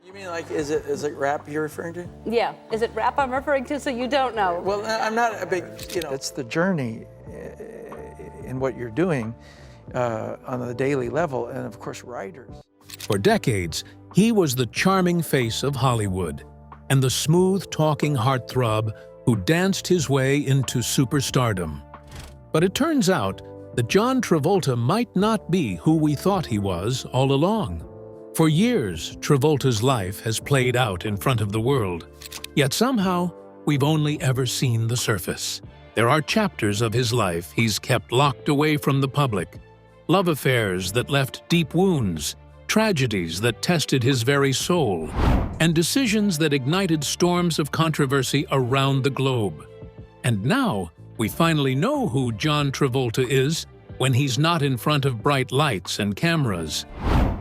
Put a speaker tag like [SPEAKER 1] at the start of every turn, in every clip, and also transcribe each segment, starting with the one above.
[SPEAKER 1] You mean like, is it rap you're referring to?
[SPEAKER 2] Yeah. Is it rap I'm referring to, so you don't know?
[SPEAKER 1] Well, I'm not a big, It's the journey in what you're doing on a daily level, and of course, writers.
[SPEAKER 3] For decades, he was the charming face of Hollywood and the smooth-talking heartthrob who danced his way into superstardom. But it turns out that John Travolta might not be who we thought he was all along. For years, Travolta's life has played out in front of the world, yet somehow we've only ever seen the surface. There are chapters of his life he's kept locked away from the public, love affairs that left deep wounds, tragedies that tested his very soul, and decisions that ignited storms of controversy around the globe. And now, we finally know who John Travolta is when he's not in front of bright lights and cameras.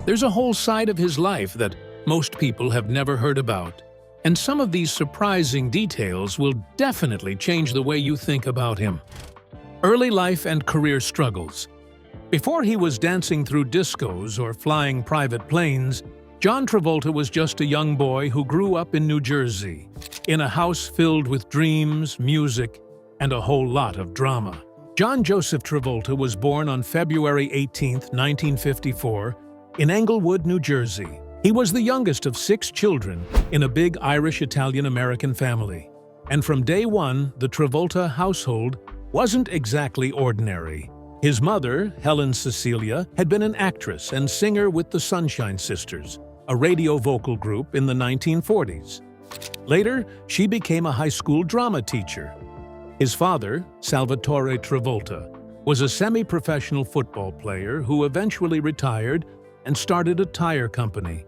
[SPEAKER 3] There's a whole side of his life that most people have never heard about, and some of these surprising details will definitely change the way you think about him. Early life and career struggles. Before he was dancing through discos or flying private planes, John Travolta was just a young boy who grew up in New Jersey, in a house filled with dreams, music, and a whole lot of drama. John Joseph Travolta was born on February 18, 1954, in Englewood, New Jersey. He was the youngest of 6 children in a big Irish-Italian-American family. And from day one, the Travolta household wasn't exactly ordinary. His mother, Helen Cecilia, had been an actress and singer with the Sunshine Sisters, a radio vocal group in the 1940s. Later, she became a high school drama teacher. His father, Salvatore Travolta, was a semi-professional football player who eventually retired and started a tire company.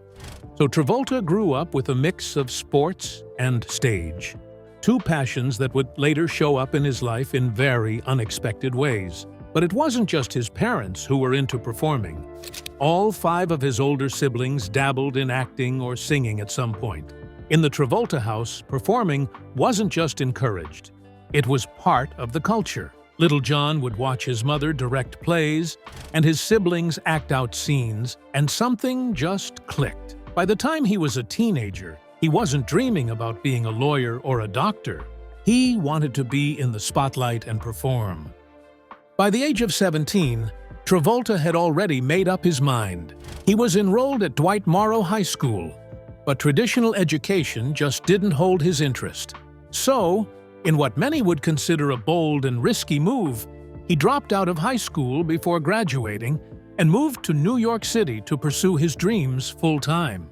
[SPEAKER 3] So Travolta grew up with a mix of sports and stage, 2 passions that would later show up in his life in very unexpected ways. But it wasn't just his parents who were into performing. All 5 of his older siblings dabbled in acting or singing at some point. In the Travolta house, performing wasn't just encouraged. It was part of the culture. Little John would watch his mother direct plays, and his siblings act out scenes, and something just clicked. By the time he was a teenager, he wasn't dreaming about being a lawyer or a doctor. He wanted to be in the spotlight and perform. By the age of 17, Travolta had already made up his mind. He was enrolled at Dwight Morrow High School, but traditional education just didn't hold his interest. So, in what many would consider a bold and risky move, he dropped out of high school before graduating and moved to New York City to pursue his dreams full-time.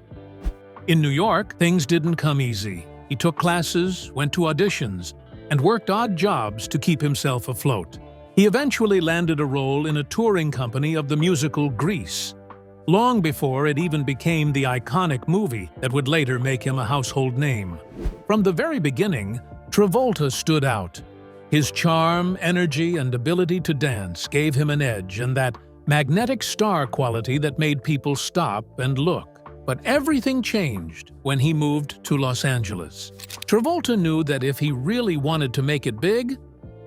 [SPEAKER 3] In New York, things didn't come easy. He took classes, went to auditions, and worked odd jobs to keep himself afloat. He eventually landed a role in a touring company of the musical Grease, long before it even became the iconic movie that would later make him a household name. From the very beginning, Travolta stood out. His charm, energy, and ability to dance gave him an edge and that magnetic star quality that made people stop and look. But everything changed when he moved to Los Angeles. Travolta knew that if he really wanted to make it big,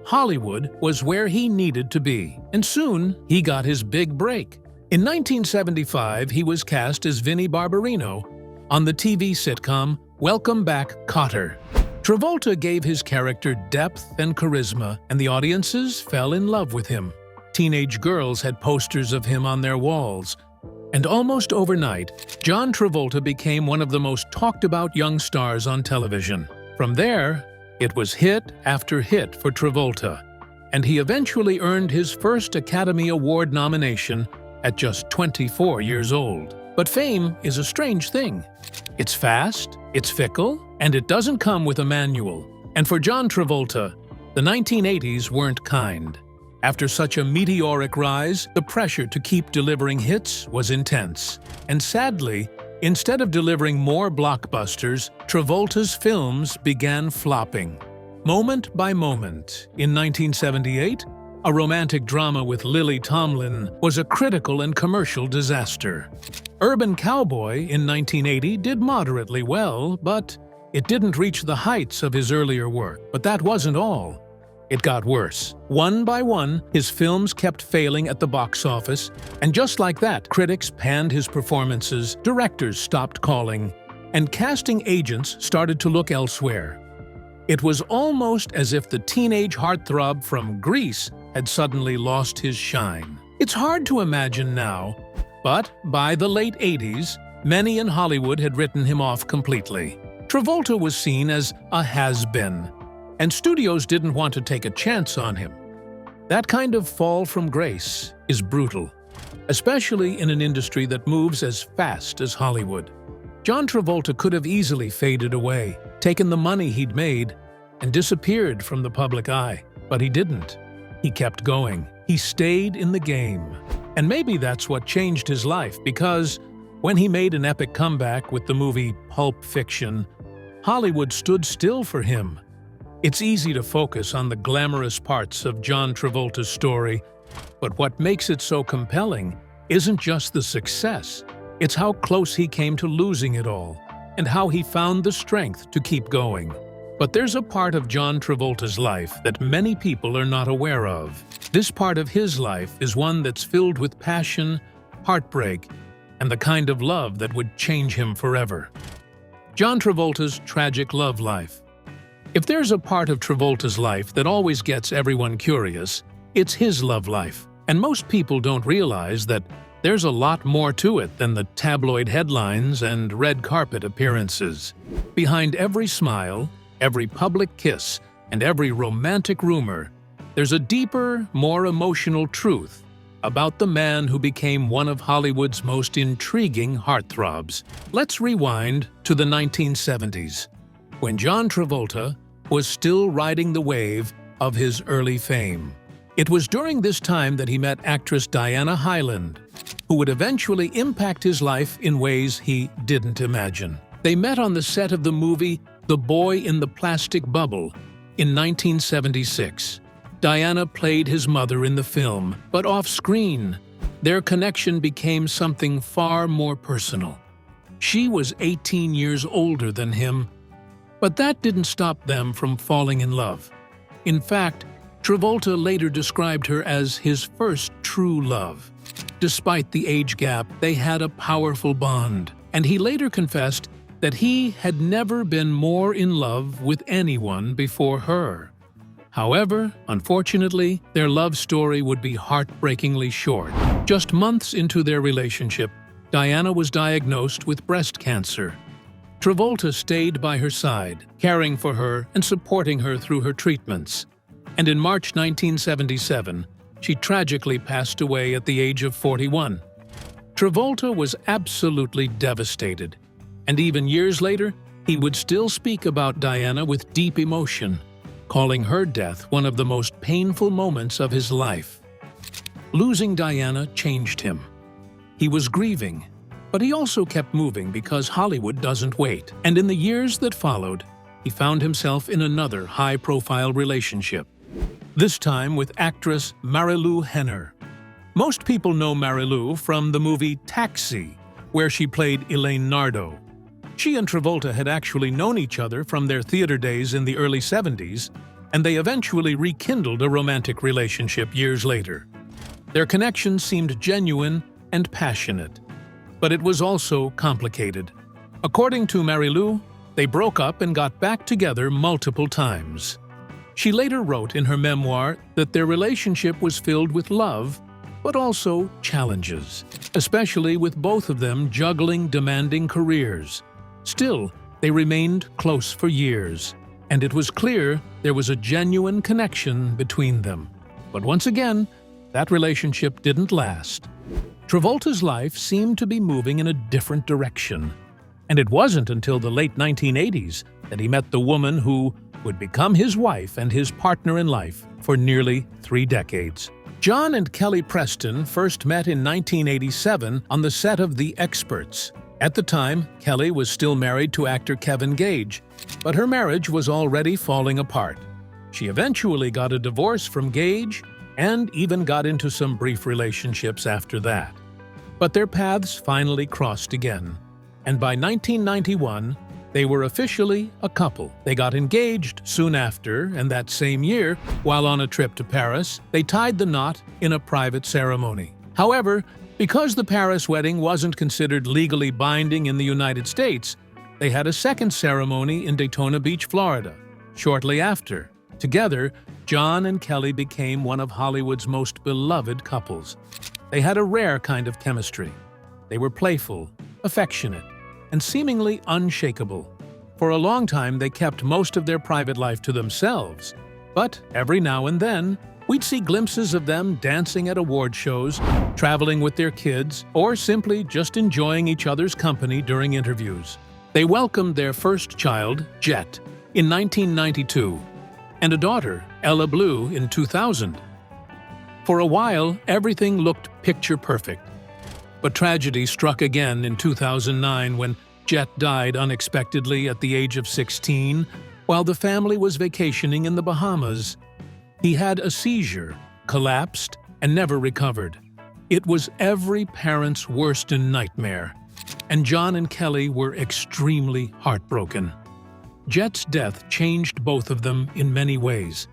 [SPEAKER 3] Hollywood was where he needed to be, and soon he got his big break. In 1975, he was cast as Vinnie Barbarino on the TV sitcom Welcome Back, Kotter. Travolta gave his character depth and charisma, and the audiences fell in love with him. Teenage girls had posters of him on their walls, and almost overnight, John Travolta became one of the most talked-about young stars on television. From there, it was hit after hit for Travolta, and he eventually earned his first Academy Award nomination at just 24 years old. But fame is a strange thing. It's fast, it's fickle, and it doesn't come with a manual. And for John Travolta, the 1980s weren't kind. After such a meteoric rise, the pressure to keep delivering hits was intense. And sadly, instead of delivering more blockbusters, Travolta's films began flopping. Moment by Moment, in 1978, a romantic drama with Lily Tomlin, was a critical and commercial disaster. Urban Cowboy in 1980 did moderately well, but it didn't reach the heights of his earlier work. But that wasn't all. It got worse. One by one, his films kept failing at the box office, and just like that, critics panned his performances, directors stopped calling, and casting agents started to look elsewhere. It was almost as if the teenage heartthrob from Greece had suddenly lost his shine. It's hard to imagine now, but by the late 80s, many in Hollywood had written him off completely. Travolta was seen as a has-been, and studios didn't want to take a chance on him. That kind of fall from grace is brutal, especially in an industry that moves as fast as Hollywood. John Travolta could have easily faded away, taken the money he'd made, and disappeared from the public eye. But he didn't. He kept going. He stayed in the game. And maybe that's what changed his life, because when he made an epic comeback with the movie Pulp Fiction, Hollywood stood still for him. It's easy to focus on the glamorous parts of John Travolta's story, but what makes it so compelling isn't just the success, it's how close he came to losing it all, and how he found the strength to keep going. But there's a part of John Travolta's life that many people are not aware of. This part of his life is one that's filled with passion, heartbreak, and the kind of love that would change him forever. John Travolta's tragic love life. If there's a part of Travolta's life that always gets everyone curious, it's his love life. And most people don't realize that there's a lot more to it than the tabloid headlines and red carpet appearances. Behind every smile, every public kiss, and every romantic rumor, there's a deeper, more emotional truth about the man who became one of Hollywood's most intriguing heartthrobs. Let's rewind to the 1970s, when John Travolta was still riding the wave of his early fame. It was during this time that he met actress Diana Hyland, who would eventually impact his life in ways he didn't imagine. They met on the set of the movie The Boy in the Plastic Bubble in 1976. Diana played his mother in the film, but off-screen, their connection became something far more personal. She was 18 years older than him, but that didn't stop them from falling in love. In fact, Travolta later described her as his first true love. Despite the age gap, they had a powerful bond, and he later confessed that he had never been more in love with anyone before her. However, unfortunately, their love story would be heartbreakingly short. Just months into their relationship, Diana was diagnosed with breast cancer. Travolta stayed by her side, caring for her and supporting her through her treatments. And in March 1977, she tragically passed away at the age of 41. Travolta was absolutely devastated, and even years later, he would still speak about Diana with deep emotion, calling her death one of the most painful moments of his life. Losing Diana changed him. He was grieving, but he also kept moving because Hollywood doesn't wait. And in the years that followed, he found himself in another high-profile relationship, this time with actress Marilu Henner. Most people know Marilu from the movie Taxi, where she played Elaine Nardo. She and Travolta had actually known each other from their theater days in the early 70s, and they eventually rekindled a romantic relationship years later. Their connection seemed genuine and passionate, but it was also complicated. According to Marilu, they broke up and got back together multiple times. She later wrote in her memoir that their relationship was filled with love, but also challenges, especially with both of them juggling demanding careers. Still, they remained close for years, and it was clear there was a genuine connection between them. But once again, that relationship didn't last. Travolta's life seemed to be moving in a different direction, and it wasn't until the late 1980s that he met the woman who would become his wife and his partner in life for nearly 3 decades. John and Kelly Preston first met in 1987 on the set of The Experts. At the time, Kelly was still married to actor Kevin Gage, but her marriage was already falling apart. She eventually got a divorce from Gage and even got into some brief relationships after that. But their paths finally crossed again, and by 1991, they were officially a couple. They got engaged soon after, and that same year, while on a trip to Paris, they tied the knot in a private ceremony. However, because the Paris wedding wasn't considered legally binding in the United States, they had a second ceremony in Daytona Beach, Florida. Shortly after, together, John and Kelly became one of Hollywood's most beloved couples. They had a rare kind of chemistry. They were playful, affectionate, and seemingly unshakable. For a long time, they kept most of their private life to themselves, but every now and then, we'd see glimpses of them dancing at award shows, traveling with their kids, or simply just enjoying each other's company during interviews. They welcomed their first child, Jet, in 1992, and a daughter, Ella Blue, in 2000. For a while, everything looked picture perfect. But tragedy struck again in 2009 when Jet died unexpectedly at the age of 16 while the family was vacationing in the Bahamas. He had a seizure, collapsed, and never recovered. It was every parent's worst nightmare, and John and Kelly were extremely heartbroken. Jet's death changed both of them in many ways,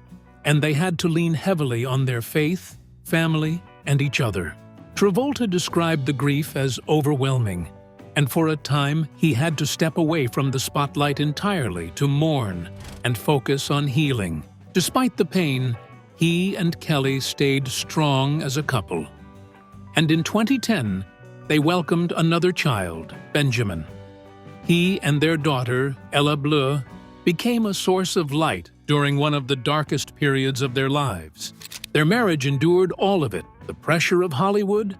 [SPEAKER 3] and they had to lean heavily on their faith, family, and each other. Travolta described the grief as overwhelming, and for a time he had to step away from the spotlight entirely to mourn and focus on healing. Despite the pain, he and Kelly stayed strong as a couple. And in 2010, they welcomed another child, Benjamin. He and their daughter, Ella Bleu, became a source of light during one of the darkest periods of their lives. Their marriage endured all of it: the pressure of Hollywood,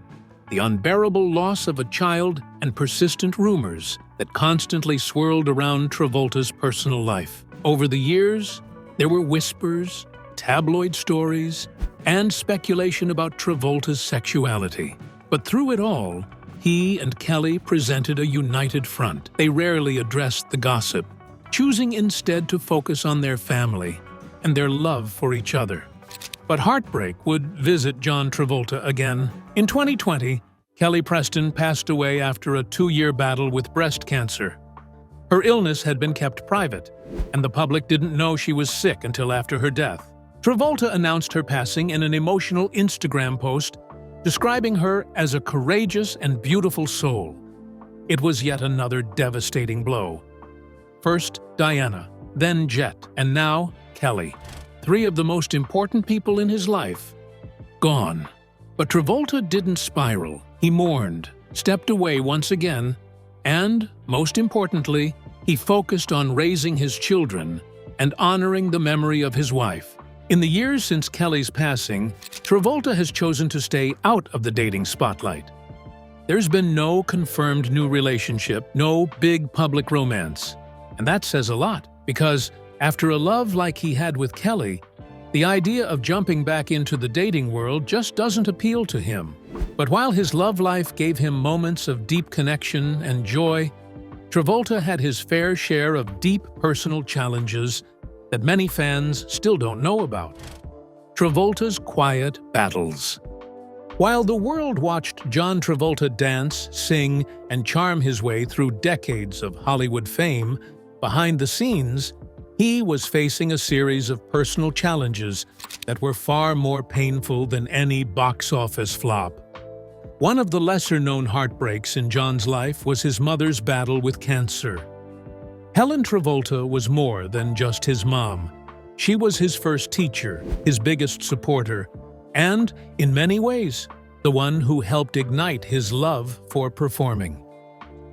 [SPEAKER 3] the unbearable loss of a child, and persistent rumors that constantly swirled around Travolta's personal life. Over the years, there were whispers, tabloid stories, and speculation about Travolta's sexuality. But through it all, he and Kelly presented a united front. They rarely addressed the gossip, choosing instead to focus on their family and their love for each other. But heartbreak would visit John Travolta again. In 2020, Kelly Preston passed away after a 2-year battle with breast cancer. Her illness had been kept private, and the public didn't know she was sick until after her death. Travolta announced her passing in an emotional Instagram post, describing her as a courageous and beautiful soul. It was yet another devastating blow. First Diana, then Jet, and now Kelly. 3 of the most important people in his life, gone. But Travolta didn't spiral. He mourned, stepped away once again, and, most importantly, he focused on raising his children and honoring the memory of his wife. In the years since Kelly's passing, Travolta has chosen to stay out of the dating spotlight. There's been no confirmed new relationship, no big public romance. And that says a lot, because after a love like he had with Kelly, the idea of jumping back into the dating world just doesn't appeal to him. But while his love life gave him moments of deep connection and joy, Travolta had his fair share of deep personal challenges that many fans still don't know about. Travolta's quiet battles. While the world watched John Travolta dance, sing, and charm his way through decades of Hollywood fame, behind the scenes, he was facing a series of personal challenges that were far more painful than any box office flop. One of the lesser-known heartbreaks in John's life was his mother's battle with cancer. Helen Travolta was more than just his mom. She was his first teacher, his biggest supporter, and, in many ways, the one who helped ignite his love for performing.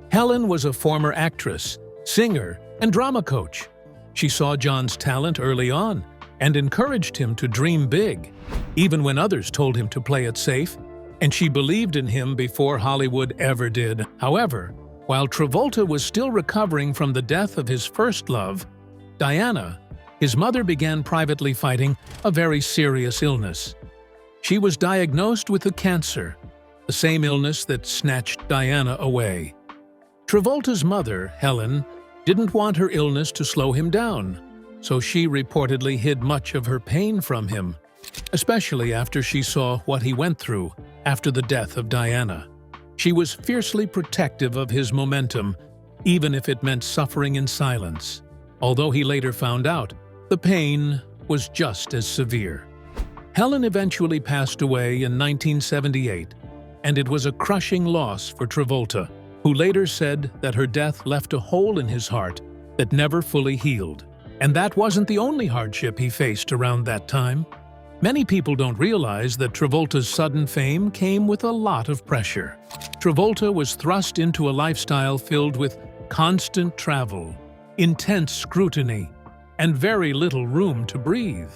[SPEAKER 3] Helen was a former actress, singer, and drama coach. She saw John's talent early on and encouraged him to dream big, even when others told him to play it safe, and she believed in him before Hollywood ever did. However, while Travolta was still recovering from the death of his first love, Diana, his mother, began privately fighting a very serious illness. She was diagnosed with a cancer, the same illness that snatched Diana away. Travolta's mother, Helen, didn't want her illness to slow him down, so she reportedly hid much of her pain from him, especially after she saw what he went through after the death of Diana. She was fiercely protective of his momentum, even if it meant suffering in silence. Although he later found out, the pain was just as severe. Helen eventually passed away in 1978, and it was a crushing loss for Travolta. who later said that her death left a hole in his heart that never fully healed. And that wasn't the only hardship he faced around that time. Many people don't realize that Travolta's sudden fame came with a lot of pressure. Travolta was thrust into a lifestyle filled with constant travel, intense scrutiny, and very little room to breathe.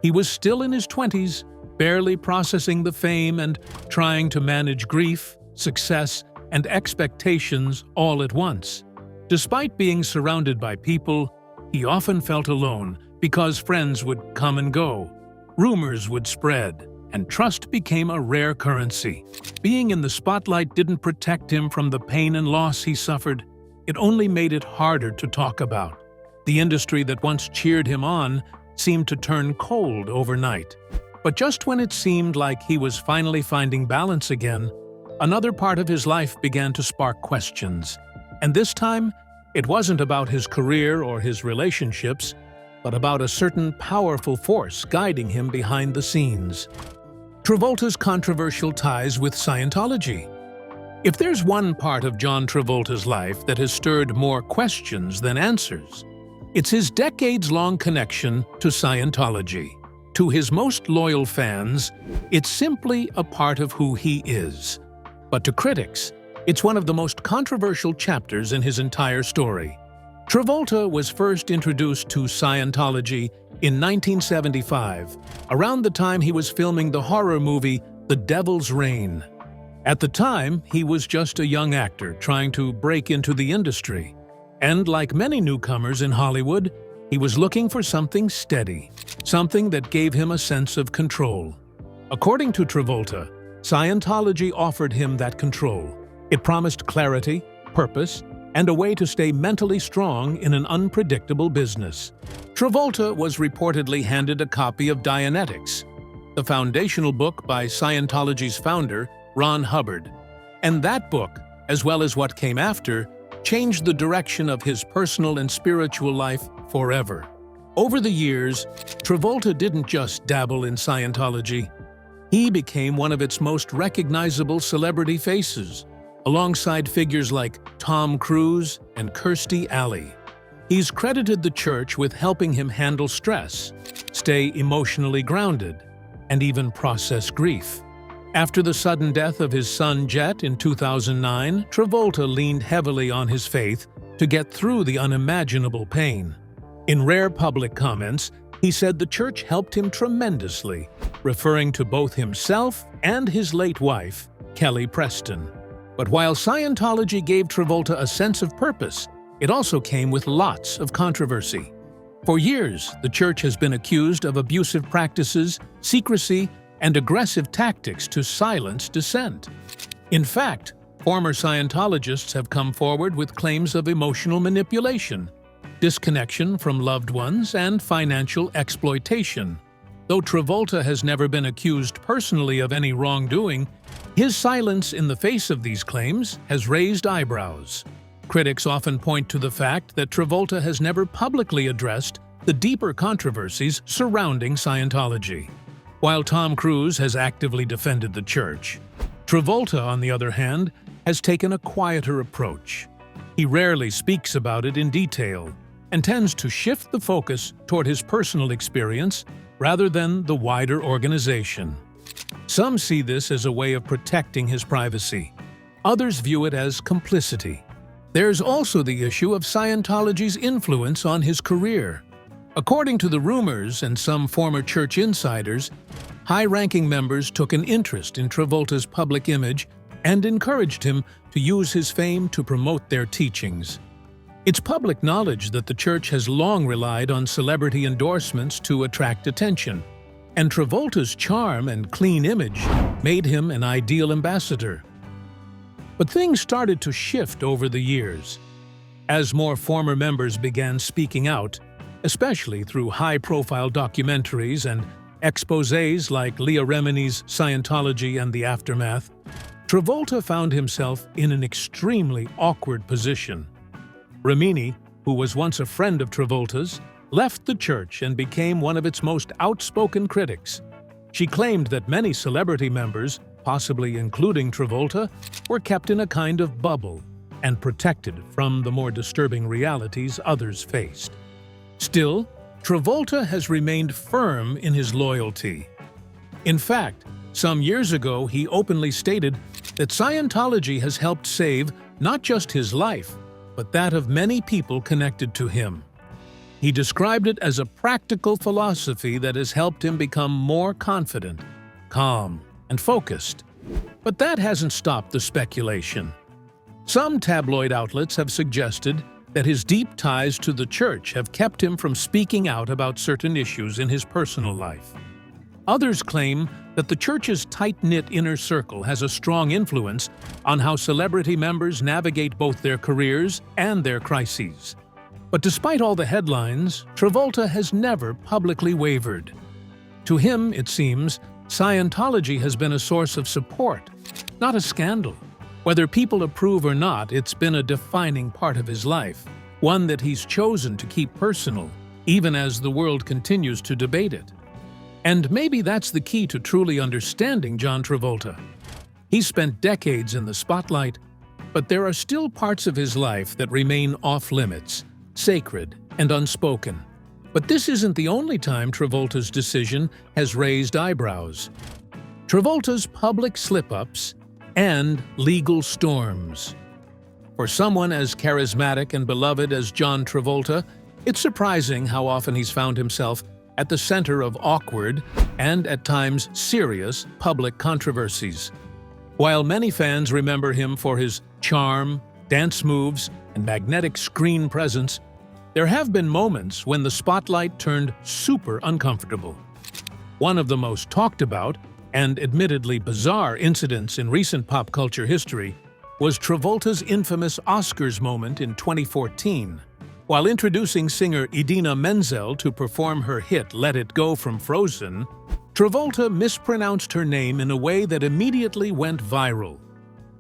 [SPEAKER 3] He was still in his 20s, barely processing the fame and trying to manage grief, success, and expectations all at once. Despite being surrounded by people, he often felt alone because friends would come and go, rumors would spread, and trust became a rare currency. Being in the spotlight didn't protect him from the pain and loss he suffered. It only made it harder to talk about. The industry that once cheered him on seemed to turn cold overnight. But just when it seemed like he was finally finding balance again, another part of his life began to spark questions. And this time, it wasn't about his career or his relationships, but about a certain powerful force guiding him behind the scenes. Travolta's controversial ties with Scientology. If there's one part of John Travolta's life that has stirred more questions than answers, it's his decades-long connection to Scientology. To his most loyal fans, it's simply a part of who he is. But to critics, it's one of the most controversial chapters in his entire story. Travolta was first introduced to Scientology in 1975, around the time he was filming the horror movie The Devil's Reign. At the time, he was just a young actor trying to break into the industry. And like many newcomers in Hollywood, he was looking for something steady, something that gave him a sense of control. According to Travolta, Scientology offered him that control. It promised clarity, purpose, and a way to stay mentally strong in an unpredictable business. Travolta was reportedly handed a copy of Dianetics, the foundational book by Scientology's founder, Ron Hubbard. And that book, as well as what came after, changed the direction of his personal and spiritual life forever. Over the years, Travolta didn't just dabble in Scientology. He became one of its most recognizable celebrity faces, alongside figures like Tom Cruise and Kirstie Alley. He's credited the church with helping him handle stress, stay emotionally grounded, and even process grief. After the sudden death of his son Jet in 2009, Travolta leaned heavily on his faith to get through the unimaginable pain. In rare public comments, he said the church helped him tremendously, referring to both himself and his late wife, Kelly Preston. But while Scientology gave Travolta a sense of purpose, it also came with lots of controversy. For years, the church has been accused of abusive practices, secrecy, and aggressive tactics to silence dissent. In fact, former Scientologists have come forward with claims of emotional manipulation, disconnection from loved ones, and financial exploitation. Though Travolta has never been accused personally of any wrongdoing, his silence in the face of these claims has raised eyebrows. Critics often point to the fact that Travolta has never publicly addressed the deeper controversies surrounding Scientology. While Tom Cruise has actively defended the church, Travolta, on the other hand, has taken a quieter approach. He rarely speaks about it in detail and tends to shift the focus toward his personal experience rather than the wider organization. Some see this as a way of protecting his privacy. Others view it as complicity. There's also the issue of Scientology's influence on his career. According to the rumors and some former church insiders, high-ranking members took an interest in Travolta's public image and encouraged him to use his fame to promote their teachings. It's public knowledge that the church has long relied on celebrity endorsements to attract attention, and Travolta's charm and clean image made him an ideal ambassador. But things started to shift over the years. As more former members began speaking out, especially through high-profile documentaries and exposés like Leah Remini's Scientology and the Aftermath, Travolta found himself in an extremely awkward position. Remini, who was once a friend of Travolta's, left the church and became one of its most outspoken critics. She claimed that many celebrity members, possibly including Travolta, were kept in a kind of bubble, and protected from the more disturbing realities others faced. Still, Travolta has remained firm in his loyalty. In fact, some years ago he openly stated that Scientology has helped save not just his life, but that of many people connected to him. He described it as a practical philosophy that has helped him become more confident, calm, and focused. But that hasn't stopped the speculation. Some tabloid outlets have suggested that his deep ties to the church have kept him from speaking out about certain issues in his personal life. Others claim that the church's tight-knit inner circle has a strong influence on how celebrity members navigate both their careers and their crises. But despite all the headlines, Travolta has never publicly wavered. To him, it seems, Scientology has been a source of support, not a scandal. Whether people approve or not, it's been a defining part of his life, one that he's chosen to keep personal, even as the world continues to debate it. And maybe that's the key to truly understanding John Travolta. He's spent decades in the spotlight, but there are still parts of his life that remain off-limits, sacred and unspoken. But this isn't the only time Travolta's decision has raised eyebrows. Travolta's public slip-ups and legal storms. For someone as charismatic and beloved as John Travolta, it's surprising how often he's found himself at the center of awkward and, at times, serious public controversies. While many fans remember him for his charm, dance moves, and magnetic screen presence, there have been moments when the spotlight turned super uncomfortable. One of the most talked about and admittedly bizarre incidents in recent pop culture history was Travolta's infamous Oscars moment in 2014. While introducing singer Idina Menzel to perform her hit Let It Go from Frozen, Travolta mispronounced her name in a way that immediately went viral.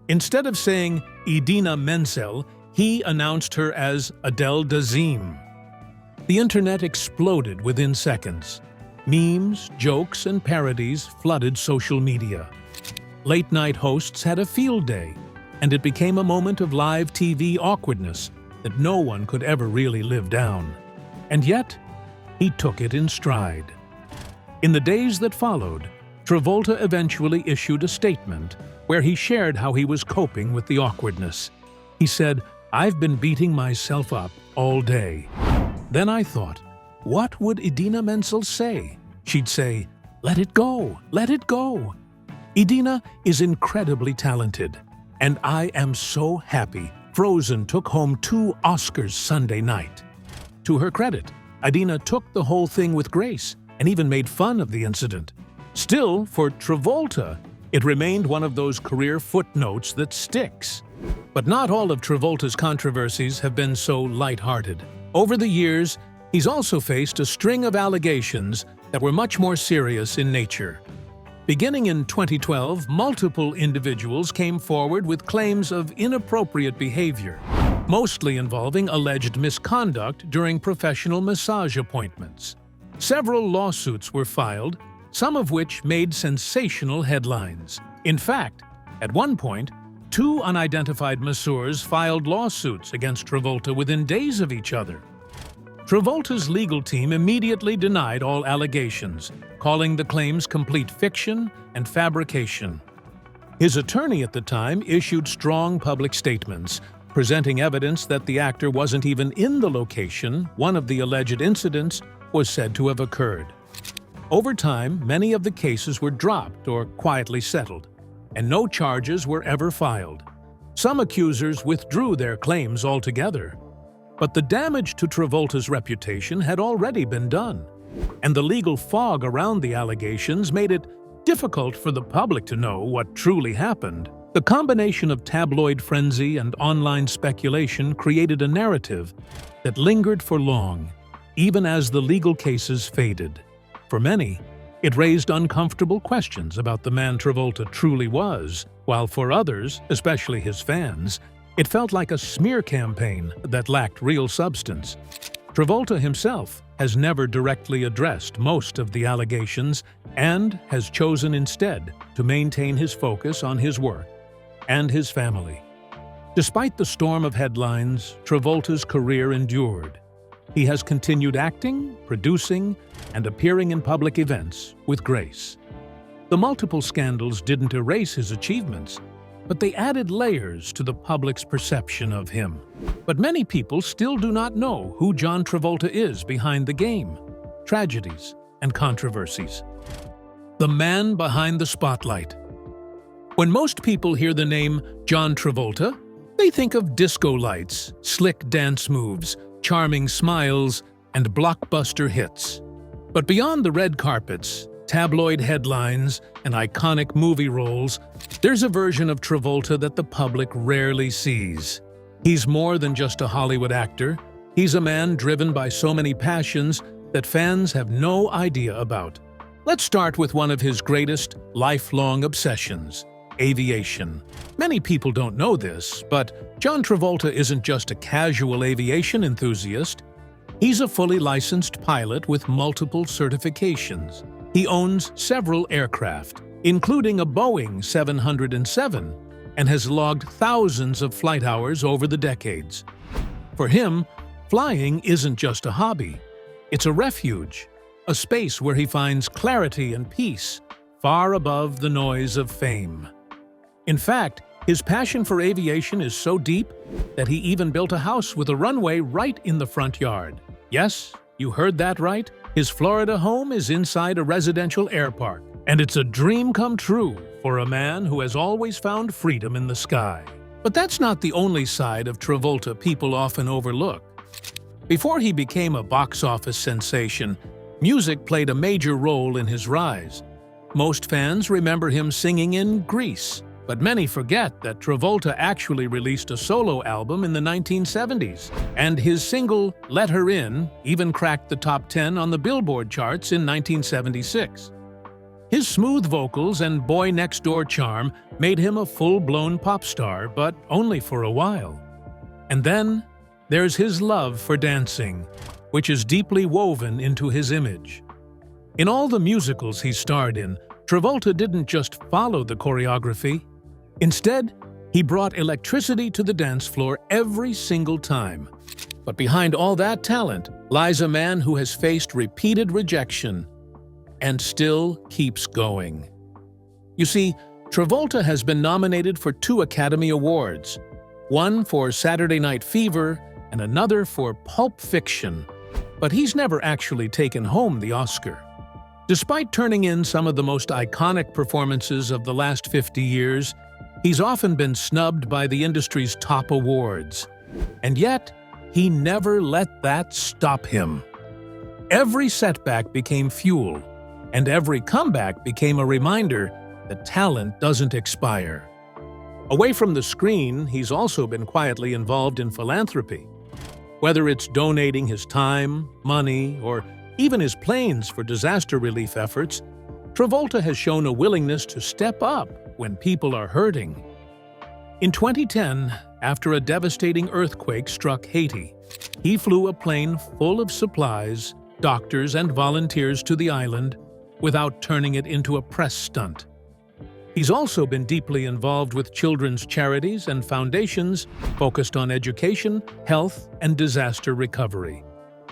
[SPEAKER 3] Instead of saying Idina Menzel, he announced her as Adele Dazeem. The internet exploded within seconds. Memes, jokes, and parodies flooded social media. Late-night hosts had a field day, and it became a moment of live TV awkwardness that no one could ever really live down. And yet, he took it in stride. In the days that followed, Travolta eventually issued a statement where he shared how he was coping with the awkwardness. He said, "I've been beating myself up all day." Then I thought, what would Idina Menzel say? She'd say, "Let it go, let it go." Idina is incredibly talented, and I am so happy Frozen took home 2 Oscars Sunday night. To her credit, Idina took the whole thing with grace and even made fun of the incident. Still, for Travolta, it remained one of those career footnotes that sticks. But not all of Travolta's controversies have been so lighthearted. Over the years, he's also faced a string of allegations that were much more serious in nature. Beginning in 2012, multiple individuals came forward with claims of inappropriate behavior, mostly involving alleged misconduct during professional massage appointments. Several lawsuits were filed, some of which made sensational headlines. In fact, at one point, 2 unidentified masseurs filed lawsuits against Travolta within days of each other. Travolta's legal team immediately denied all allegations, calling the claims complete fiction and fabrication. His attorney at the time issued strong public statements, presenting evidence that the actor wasn't even in the location one of the alleged incidents was said to have occurred. Over time, many of the cases were dropped or quietly settled, and no charges were ever filed. Some accusers withdrew their claims altogether. But the damage to Travolta's reputation had already been done, and the legal fog around the allegations made it difficult for the public to know what truly happened. The combination of tabloid frenzy and online speculation created a narrative that lingered for long, even as the legal cases faded. For many, it raised uncomfortable questions about the man Travolta truly was, while for others, especially his fans, it felt like a smear campaign that lacked real substance. Travolta himself has never directly addressed most of the allegations and has chosen instead to maintain his focus on his work and his family. Despite the storm of headlines, Travolta's career endured. He has continued acting, producing, and appearing in public events with grace. The multiple scandals didn't erase his achievements, but they added layers to the public's perception of him. But many people still do not know who John Travolta is behind the game, tragedies, and controversies. The man behind the spotlight. When most people hear the name John Travolta, they think of disco lights, slick dance moves, charming smiles, and blockbuster hits. But beyond the red carpets, tabloid headlines, and iconic movie roles, there's a version of Travolta that the public rarely sees. He's more than just a Hollywood actor. He's a man driven by so many passions that fans have no idea about. Let's start with one of his greatest lifelong obsessions: aviation. Many people don't know this, but John Travolta isn't just a casual aviation enthusiast. He's a fully licensed pilot with multiple certifications. He owns several aircraft, including a Boeing 707, and has logged thousands of flight hours over the decades. For him, flying isn't just a hobby. It's a refuge, a space where he finds clarity and peace, far above the noise of fame. In fact, his passion for aviation is so deep that he even built a house with a runway right in the front yard. Yes, you heard that right. His Florida home is inside a residential air park, and it's a dream come true for a man who has always found freedom in the sky. But that's not the only side of Travolta people often overlook. Before he became a box office sensation, music played a major role in his rise. Most fans remember him singing in Grease, but many forget that Travolta actually released a solo album in the 1970s, and his single Let Her In even cracked the top 10 on the Billboard charts in 1976. His smooth vocals and boy-next-door charm made him a full-blown pop star, but only for a while. And then there's his love for dancing, which is deeply woven into his image. In all the musicals he starred in, Travolta didn't just follow the choreography. Instead, he brought electricity to the dance floor every single time. But behind all that talent lies a man who has faced repeated rejection and still keeps going. You see, Travolta has been nominated for 2 Academy Awards, one for Saturday Night Fever and another for Pulp Fiction, but he's never actually taken home the Oscar. Despite turning in some of the most iconic performances of the last 50 years, he's often been snubbed by the industry's top awards. And yet, he never let that stop him. Every setback became fuel, and every comeback became a reminder that talent doesn't expire. Away from the screen, he's also been quietly involved in philanthropy. Whether it's donating his time, money, or even his planes for disaster relief efforts, Travolta has shown a willingness to step up when people are hurting. In 2010, after a devastating earthquake struck Haiti, he flew a plane full of supplies, doctors, and volunteers to the island without turning it into a press stunt. He's also been deeply involved with children's charities and foundations focused on education, health, and disaster recovery.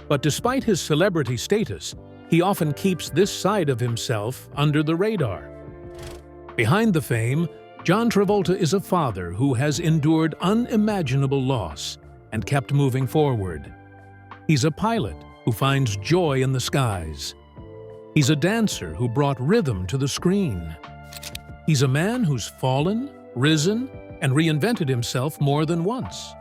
[SPEAKER 3] But despite his celebrity status, he often keeps this side of himself under the radar. Behind the fame, John Travolta is a father who has endured unimaginable loss and kept moving forward. He's a pilot who finds joy in the skies. He's a dancer who brought rhythm to the screen. He's a man who's fallen, risen, and reinvented himself more than once.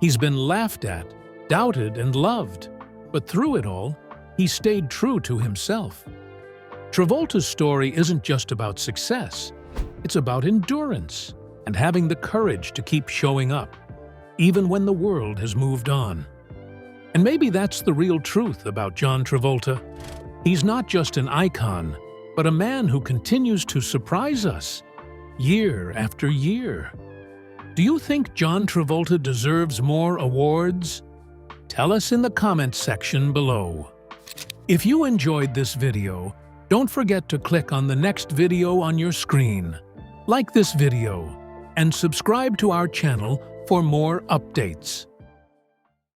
[SPEAKER 3] He's been laughed at, doubted, and loved, but through it all, he stayed true to himself. Travolta's story isn't just about success. It's about endurance and having the courage to keep showing up, even when the world has moved on. And maybe that's the real truth about John Travolta. He's not just an icon, but a man who continues to surprise us, year after year. Do you think John Travolta deserves more awards? Tell us in the comments section below. If you enjoyed this video, don't forget to click on the next video on your screen. Like this video, and subscribe to our channel for more updates.